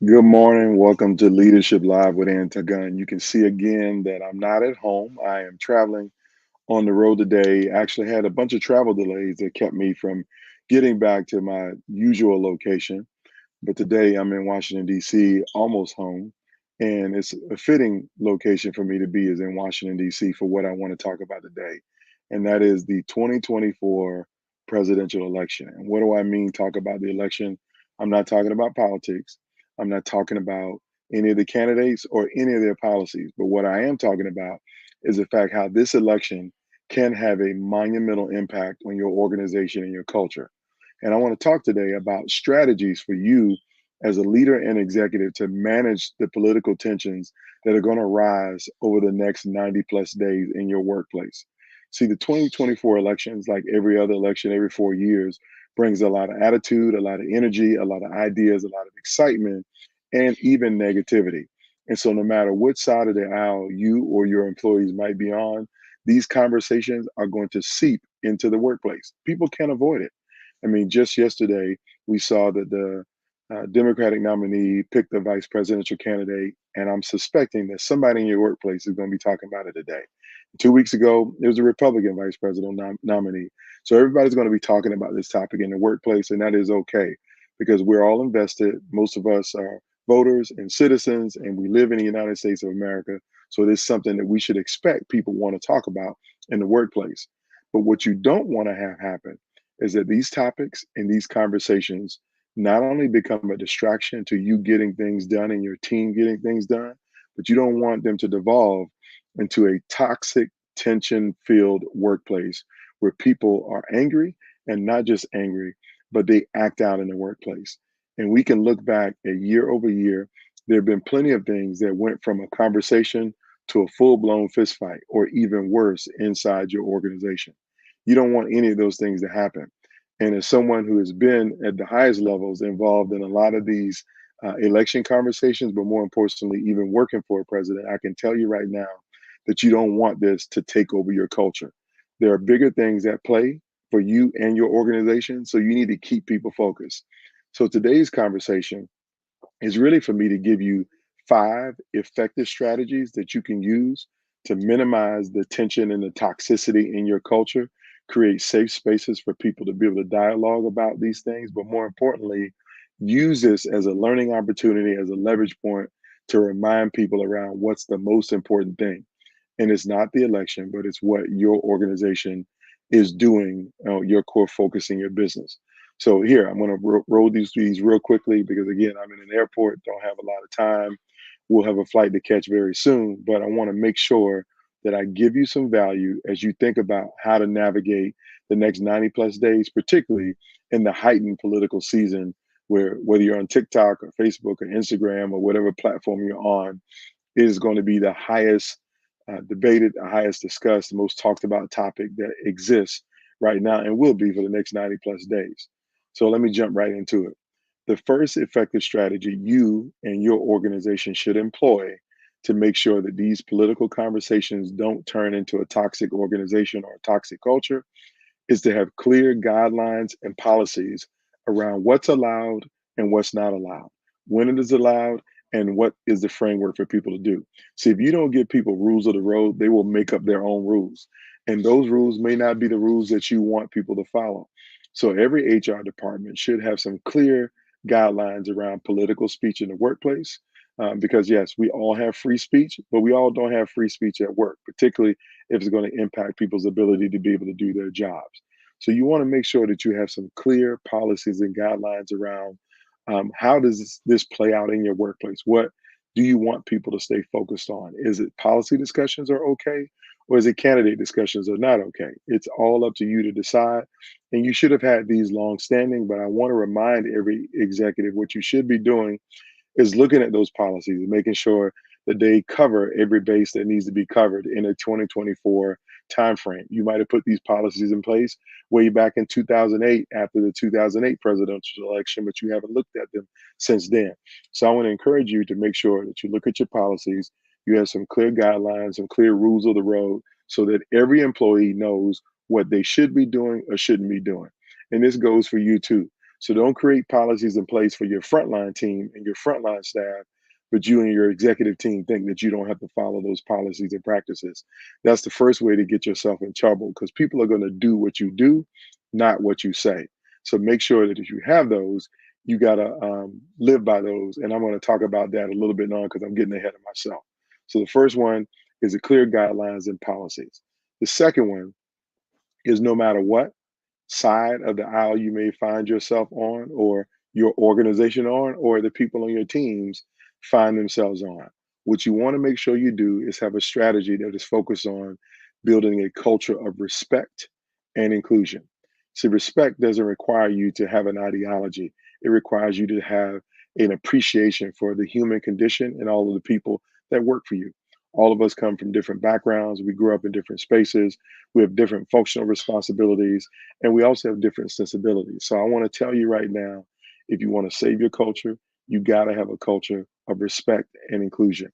Good morning. Welcome to Leadership Live with Antagun. You can see again that I'm not at home. I am traveling on the road today. Actually had a bunch of travel delays that kept me from getting back to my usual location. But today I'm in Washington, D.C., almost home. And it's a fitting location for me to be is in Washington, D.C. for what I want to talk about today. And that is the 2024 presidential election. And what do I mean talk about the election? I'm not talking about politics. I'm not talking about any of the candidates or any of their policies. But what I am talking about is the fact how this election can have a monumental impact on your organization and your culture. And I want to talk today about strategies for you as a leader and executive to manage the political tensions that are going to rise over the next 90 plus days in your workplace. See, the 2024 elections, like every other election every 4 years, brings a lot of attitude, a lot of energy, a lot of ideas, a lot of excitement, and even negativity. And so, no matter which side of the aisle you or your employees might be on, these conversations are going to seep into the workplace. People can't avoid it. I mean, just yesterday, we saw that the Democratic nominee picked the vice presidential candidate, and I'm suspecting that somebody in your workplace is going to be talking about it today. 2 weeks ago, it was a Republican vice presidential nominee. So everybody's going to be talking about this topic in the workplace, and that is okay because we're all invested. Most of us are voters and citizens, and we live in the United States of America. So it is something that we should expect people want to talk about in the workplace. But what you don't want to have happen is that these topics and these conversations not only become a distraction to you getting things done and your team getting things done, but you don't want them to devolve into a toxic, tension filled workplace where people are angry and not just angry, but they act out in the workplace. And we can look back at year over year. There have been plenty of things that went from a conversation to a full blown fist fight, or even worse, inside your organization. You don't want any of those things to happen. And as someone who has been at the highest levels involved in a lot of these election conversations, but more importantly, even working for a president, I can tell you right now that you don't want this to take over your culture. There are bigger things at play for you and your organization. So you need to keep people focused. So today's conversation is really for me to give you 5 effective strategies that you can use to minimize the tension and the toxicity in your culture, create safe spaces for people to be able to dialogue about these things, but more importantly, use this as a learning opportunity, as a leverage point to remind people around what's the most important thing. And it's not the election, but it's what your organization is doing, your core focus in your business. So here, I'm going to roll these real quickly because again, I'm in an airport, don't have a lot of time. We'll have a flight to catch very soon, but I want to make sure that I give you some value as you think about how to navigate the next 90 plus days, particularly in the heightened political season where whether you're on TikTok or Facebook or Instagram or whatever platform you're on, it is going to be the highest debated, the highest discussed, the most talked about topic that exists right now and will be for the next 90 plus days. So let me jump right into it. The first effective strategy you and your organization should employ to make sure that these political conversations don't turn into a toxic organization or a toxic culture is to have clear guidelines and policies around what's allowed and what's not allowed, when it is allowed, and what is the framework for people to do. See, if you don't give people rules of the road, they will make up their own rules. And those rules may not be the rules that you want people to follow. So every HR department should have some clear guidelines around political speech in the workplace. Because yes, we all have free speech, but we all don't have free speech at work, particularly if it's going to impact people's ability to be able to do their jobs. So you want to make sure that you have some clear policies and guidelines around how does this play out in your workplace? What do you want people to stay focused on? Is it policy discussions are okay, or is it candidate discussions are not okay? It's all up to you to decide. And you should have had these long standing, but I want to remind every executive what you should be doing is looking at those policies and making sure that they cover every base that needs to be covered in a 2024 timeframe. You might have put these policies in place way back in 2008 after the 2008 presidential election, but you haven't looked at them since then. So I want to encourage you to make sure that you look at your policies, you have some clear guidelines, some clear rules of the road so that every employee knows what they should be doing or shouldn't be doing. And this goes for you too. So don't create policies in place for your frontline team and your frontline staff, but you and your executive team think that you don't have to follow those policies and practices. That's the first way to get yourself in trouble because people are going to do what you do, not what you say. So make sure that if you have those, you got to live by those. And I'm going to talk about that a little bit now because I'm getting ahead of myself. So the first one is the clear guidelines and policies. The second one is no matter what side of the aisle you may find yourself on, or your organization on, or the people on your teams find themselves on. What you want to make sure you do is have a strategy that is focused on building a culture of respect and inclusion. See, respect doesn't require you to have an ideology, it requires you to have an appreciation for the human condition and all of the people that work for you. All of us come from different backgrounds. We grew up in different spaces. We have different functional responsibilities and we also have different sensibilities. So I want to tell you right now, if you want to save your culture, you got to have a culture of respect and inclusion.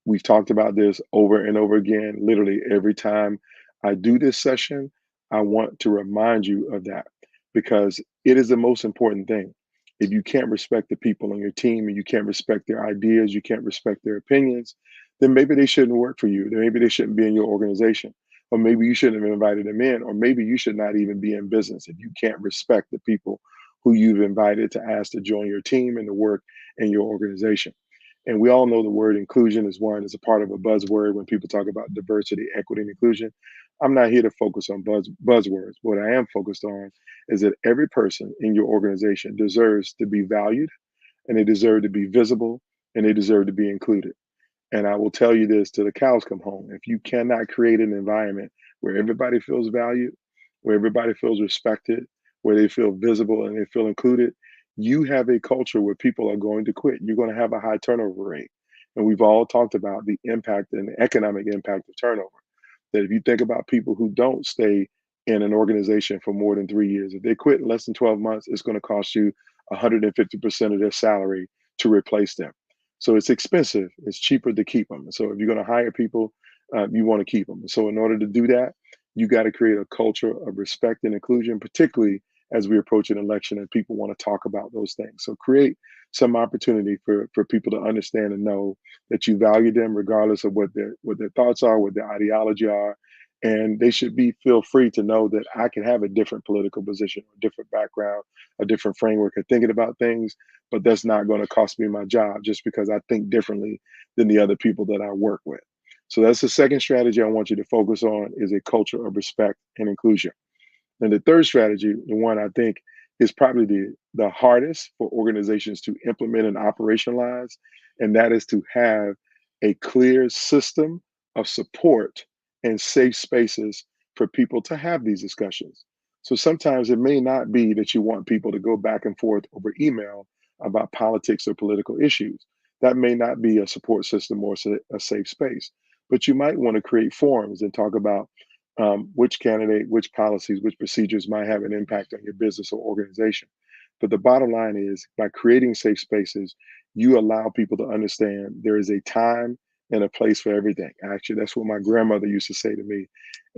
We've talked about this over and over again. Literally every time I do this session, I want to remind you of that because it is the most important thing. If you can't respect the people on your team and you can't respect their ideas, you can't respect their opinions, then maybe they shouldn't work for you. Then maybe they shouldn't be in your organization. Or maybe you shouldn't have invited them in, or maybe you should not even be in business if you can't respect the people who you've invited to ask to join your team and to work in your organization. And we all know the word inclusion is one, is a part of a buzzword when people talk about diversity, equity, and inclusion. I'm not here to focus on buzzwords. What I am focused on is that every person in your organization deserves to be valued and they deserve to be visible and they deserve to be included. And I will tell you this till the cows come home. If you cannot create an environment where everybody feels valued, where everybody feels respected, where they feel visible and they feel included, you have a culture where people are going to quit. You're going to have a high turnover rate. And we've all talked about the impact and the economic impact of turnover. That if you think about people who don't stay in an organization for more than 3 years, if they quit in less than 12 months, it's going to cost you 150% of their salary to replace them. So it's expensive. It's cheaper to keep them. So if you're going to hire people, you want to keep them. So in order to do that, you got to create a culture of respect and inclusion, particularly as we approach an election and people want to talk about those things. So create some opportunity for people to understand and know that you value them regardless of what their thoughts are, what their ideology are. And they should be feel free to know that I can have a different political position, a different background, a different framework of thinking about things, but that's not going to cost me my job just because I think differently than the other people that I work with. So that's the second strategy I want you to focus on is a culture of respect and inclusion. And the third strategy, the one I think is probably the hardest for organizations to implement and operationalize, and that is to have a clear system of support and safe spaces for people to have these discussions. So sometimes it may not be that you want people to go back and forth over email about politics or political issues. That may not be a support system or a safe space. But you might want to create forums and talk about which candidate, which policies, which procedures might have an impact on your business or organization. But the bottom line is by creating safe spaces, you allow people to understand there is a time and a place for everything. Actually, that's what my grandmother used to say to me.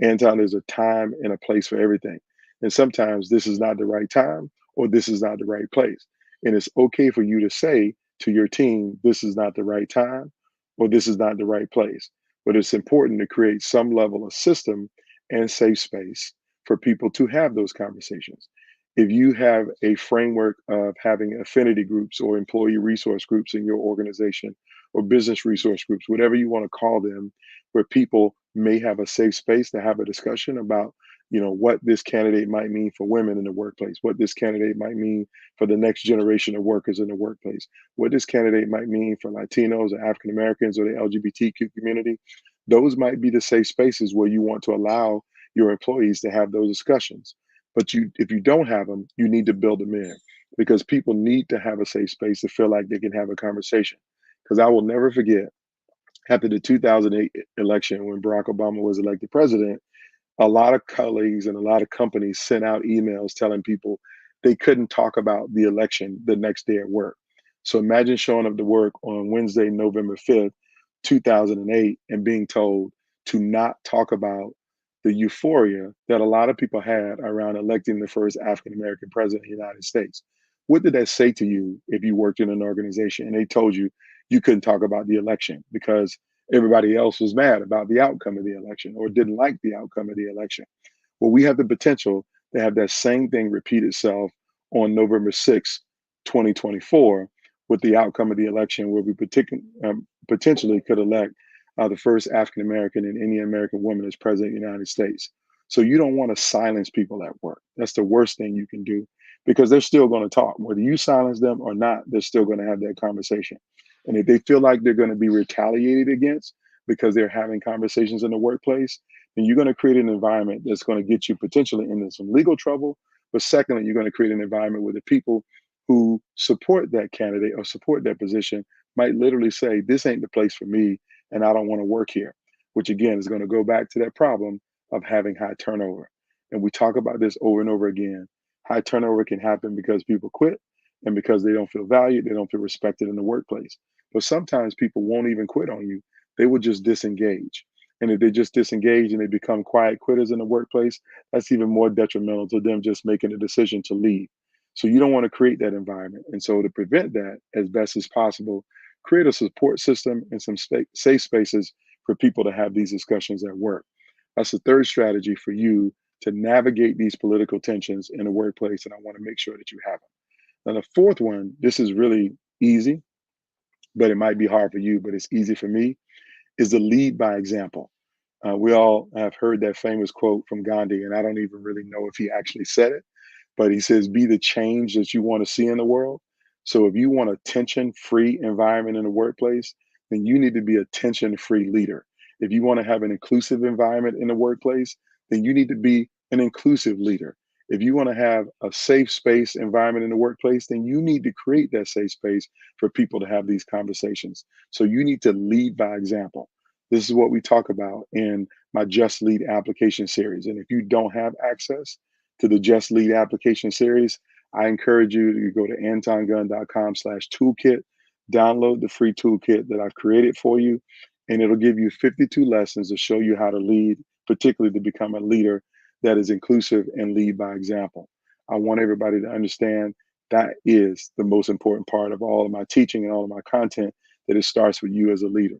Anton, there's a time and a place for everything. And sometimes this is not the right time or this is not the right place. And it's okay for you to say to your team, this is not the right time or this is not the right place. But it's important to create some level of system and safe space for people to have those conversations. If you have a framework of having affinity groups or employee resource groups in your organization or business resource groups, whatever you want to call them, where people may have a safe space to have a discussion about what this candidate might mean for women in the workplace, what this candidate might mean for the next generation of workers in the workplace, what this candidate might mean for Latinos or African Americans or the LGBTQ community. Those might be the safe spaces where you want to allow your employees to have those discussions. But if you don't have them, you need to build them in, because people need to have a safe space to feel like they can have a conversation. Because I will never forget, after the 2008 election, when Barack Obama was elected president, a lot of colleagues and a lot of companies sent out emails telling people they couldn't talk about the election the next day at work. So imagine showing up to work on Wednesday, November 5th, 2008, and being told to not talk about the euphoria that a lot of people had around electing the first African American president of the United States. What did that say to you if you worked in an organization and they told you you couldn't talk about the election because everybody else was mad about the outcome of the election or didn't like the outcome of the election? Well, we have the potential to have that same thing repeat itself on November 6th, 2024, with the outcome of the election, where we potentially could elect the first African American and Indian American woman as president of the United States. So you don't want to silence people at work. That's the worst thing you can do, because they're still going to talk. Whether you silence them or not, they're still going to have that conversation. And if they feel like they're going to be retaliated against because they're having conversations in the workplace, then you're going to create an environment that's going to get you potentially into some legal trouble. But secondly, you're going to create an environment where the people who support that candidate or support that position might literally say, this ain't the place for me, and I don't want to work here, which again is going to go back to that problem of having high turnover. And we talk about this over and over again. High turnover can happen because people quit and because they don't feel valued, they don't feel respected in the workplace. But sometimes people won't even quit on you, they will just disengage. And if they just disengage and they become quiet quitters in the workplace, that's even more detrimental to them just making a decision to leave. So you don't want to create that environment. And so to prevent that as best as possible, create a support system and some safe spaces for people to have these discussions at work. That's the third strategy for you to navigate these political tensions in the workplace. And I want to make sure that you have them. Now, the fourth one, this is really easy, but it might be hard for you, but it's easy for me, is to lead by example. We all have heard that famous quote from Gandhi, and I don't even really know if he actually said it, but he says, be the change that you want to see in the world. So if you want a tension free environment in the workplace, then you need to be a tension free leader. If you want to have an inclusive environment in the workplace, then you need to be an inclusive leader. If you want to have a safe space environment in the workplace, then you need to create that safe space for people to have these conversations. So you need to lead by example. This is what we talk about in my Just Lead application series. And if you don't have access to the Just Lead application series, I encourage you to go to antongunn.com/toolkit, download the free toolkit that I've created for you, and it'll give you 52 lessons to show you how to lead, particularly to become a leader that is inclusive and lead by example. I want everybody to understand that is the most important part of all of my teaching and all of my content, that it starts with you as a leader.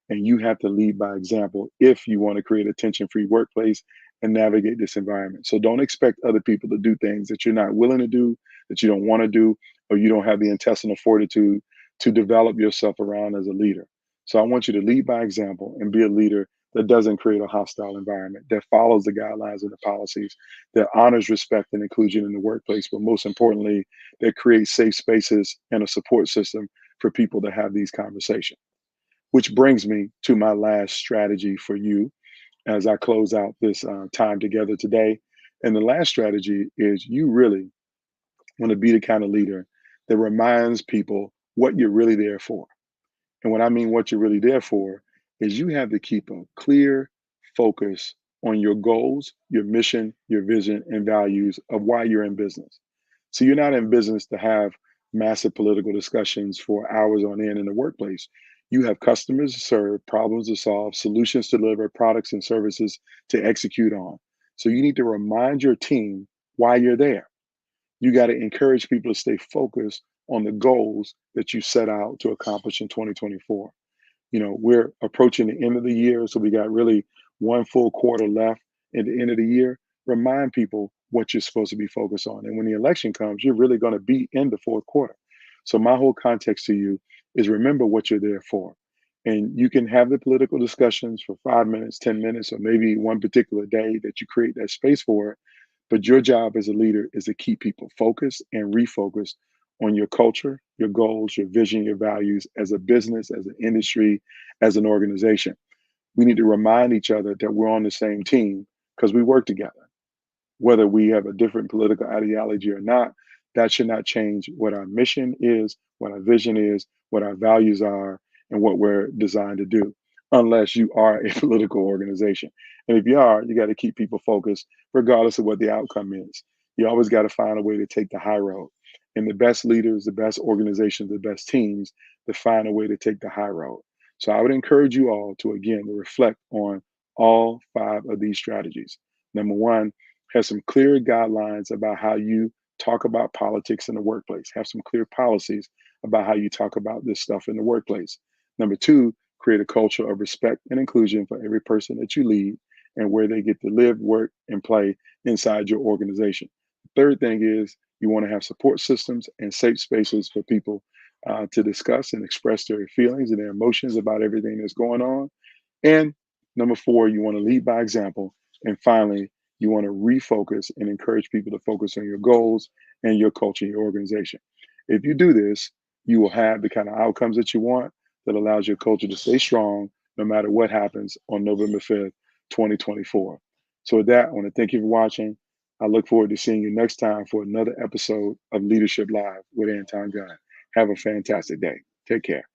And you have to lead by example if you want to create a tension-free workplace and navigate this environment. So don't expect other people to do things that you're not willing to do, that you don't want to do, or you don't have the intestinal fortitude to develop yourself around as a leader. So I want you to lead by example and be a leader that doesn't create a hostile environment, that follows the guidelines and the policies, that honors respect and inclusion in the workplace, but most importantly, that creates safe spaces and a support system for people to have these conversations. Which brings me to my last strategy for you as I close out this time together today. And the last strategy is, you really want to be the kind of leader that reminds people what you're really there for. And what I mean, what you're really there for, is you have to keep a clear focus on your goals, your mission, your vision, and values of why you're in business. So you're not in business to have massive political discussions for hours on end in the workplace. You have customers to serve, problems to solve, solutions to deliver, products and services to execute on. So you need to remind your team why you're there. You got to encourage people to stay focused on the goals that you set out to accomplish in 2024. We're approaching the end of the year, so we got really one full quarter left at the end of the year. Remind people what you're supposed to be focused on. And when the election comes, you're really going to be in the fourth quarter. So my whole context to you is, remember what you're there for. And you can have the political discussions for 5 minutes, 10 minutes, or maybe one particular day that you create that space for it. But your job as a leader is to keep people focused and refocused on your culture, your goals, your vision, your values as a business, as an industry, as an organization. We need to remind each other that we're on the same team because we work together. Whether we have a different political ideology or not, that should not change what our mission is, what our vision is, what our values are, and what we're designed to do, unless you are a political organization. And if you are, you got to keep people focused, regardless of what the outcome is. You always got to find a way to take the high road. And the best leaders, the best organizations, the best teams, to find a way to take the high road. So I would encourage you all to, again, to reflect on all five of these strategies. Number one, have some clear guidelines about how you talk about politics in the workplace. Have some clear policies about how you talk about this stuff in the workplace. Number two, create a culture of respect and inclusion for every person that you lead and where they get to live, work, and play inside your organization. The third thing is you want to have support systems and safe spaces for people to discuss and express their feelings and their emotions about everything that's going on. And number four, you want to lead by example. And finally, you want to refocus and encourage people to focus on your goals and your culture, your organization. If you do this, you will have the kind of outcomes that you want that allows your culture to stay strong no matter what happens on November 5th, 2024. So, with that, I want to thank you for watching. I look forward to seeing you next time for another episode of Leadership Live with Anton Gunn. Have a fantastic day. Take care.